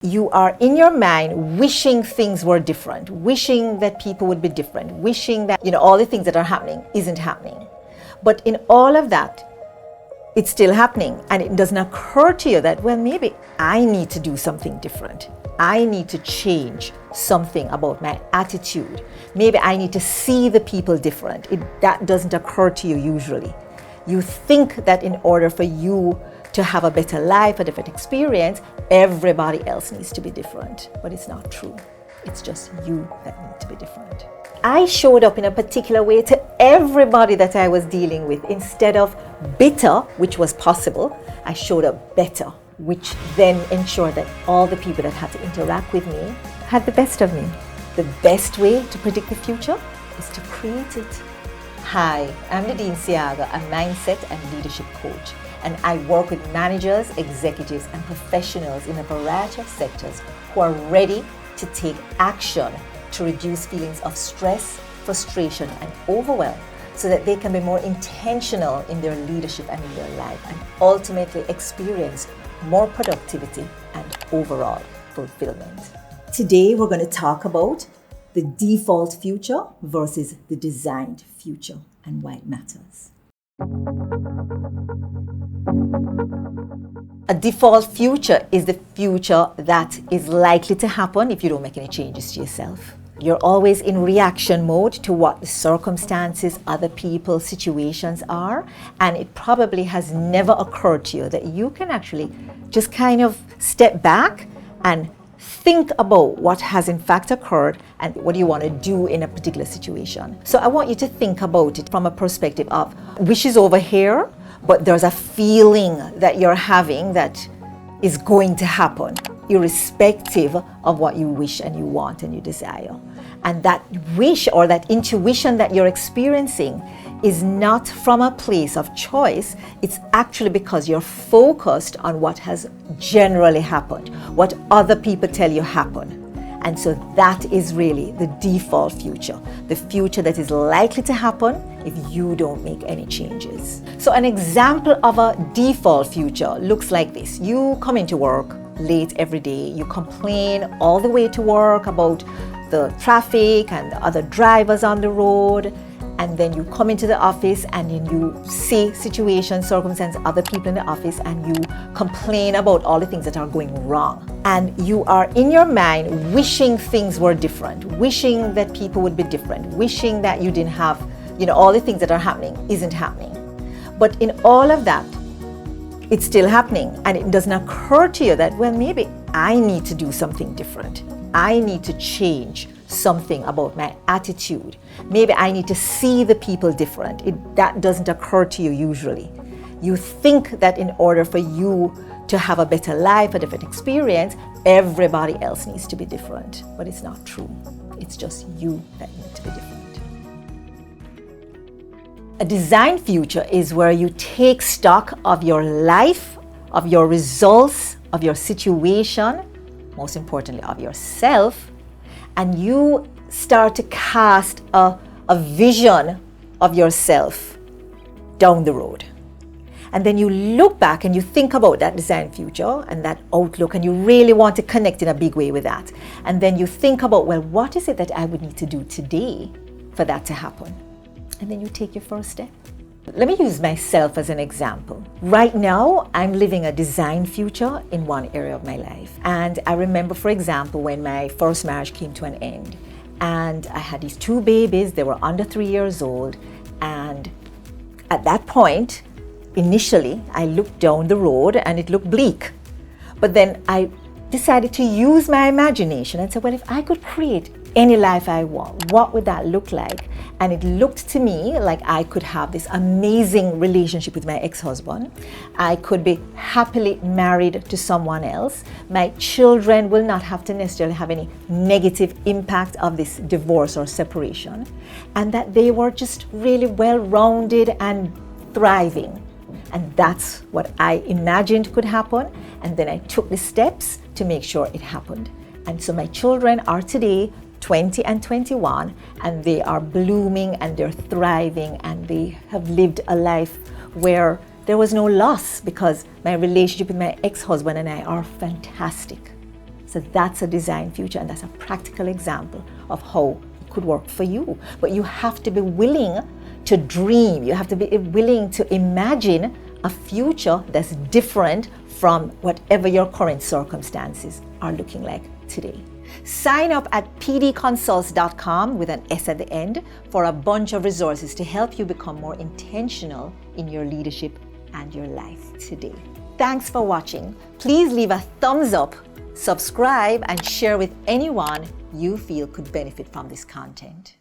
You are in your mind wishing things were different, wishing that people would be different, wishing that, all the things that are happening isn't happening. But in all of that, it's still happening. And it doesn't occur to you that, well, maybe I need to do something different. I need to change something about my attitude. Maybe I need to see the people different. That doesn't occur to you usually. You think that in order for you to have a better life, a different experience, everybody else needs to be different. But it's not true. It's just you that need to be different. I showed up in a particular way to everybody that I was dealing with. Instead of bitter, which was possible, I showed up better, which then ensured that all the people that had to interact with me had the best of me. The best way to predict the future is to create it. Hi, I'm Nadine Seaga, a mindset and leadership coach, and I work with managers, executives, and professionals in a variety of sectors who are ready to take action to reduce feelings of stress, frustration, and overwhelm so that they can be more intentional in their leadership and in their life and ultimately experience more productivity and overall fulfillment. Today, we're going to talk about the default future versus the designed future and why it matters. A default future is the future that is likely to happen if you don't make any changes to yourself. You're always in reaction mode to what the circumstances, other people, situations are, and it probably has never occurred to you that you can actually just kind of step back and think about what has in fact occurred and what do you want to do in a particular situation. So I want you to think about it from a perspective of wish is over here, but there's a feeling that you're having that is going to happen, irrespective of what you wish and you want and you desire. And that wish or that intuition that you're experiencing is not from a place of choice. It's actually because you're focused on what has generally happened, what other people tell you happened. And so that is really the default future, the future that is likely to happen if you don't make any changes. So an example of a default future looks like this. You come into work late every day, you complain all the way to work about the traffic and the other drivers on the road, and then you come into the office and then you see situations, circumstances, other people in the office, and you complain about all the things that are going wrong. And you are in your mind wishing things were different, wishing that people would be different, wishing that you didn't have, all the things that are happening isn't happening. But in all of that, it's still happening, and it doesn't occur to you that, well, maybe I need to do something different. I need to change something about my attitude. Maybe I need to see the people different. That doesn't occur to you usually. You think that in order for you to have a better life, a different experience, everybody else needs to be different. But it's not true. It's just you that need to be different. A designed future is where you take stock of your life, of your results, of your situation, most importantly of yourself, and you start to cast a vision of yourself down the road. And then you look back and you think about that designed future and that outlook, and you really want to connect in a big way with that. And then you think about, well, what is it that I would need to do today for that to happen? And then you take your first step. Let me use myself as an example. Right now, I'm living a designed future in one area of my life. And I remember, for example, when my first marriage came to an end, and I had these two babies, they were under 3 years old. And at that point, initially, I looked down the road and it looked bleak. But then I decided to use my imagination and say, well, if I could create any life I want, what would that look like? And it looked to me like I could have this amazing relationship with my ex-husband. I could be happily married to someone else. My children will not have to necessarily have any negative impact of this divorce or separation. And that they were just really well-rounded and thriving. And that's what I imagined could happen. And then I took the steps to make sure it happened. And so my children are today 20 and 21, and they are blooming and they're thriving, and they have lived a life where there was no loss because my relationship with my ex-husband and I are fantastic. So that's a design future, and that's a practical example of how it could work for you. But you have to be willing to dream. You have to be willing to imagine a future that's different from whatever your current circumstances are looking like today. Sign up at pdconsults.com with an S at the end for a bunch of resources to help you become more intentional in your leadership and your life today. Thanks for watching. Please leave a thumbs up, subscribe, and share with anyone you feel could benefit from this content.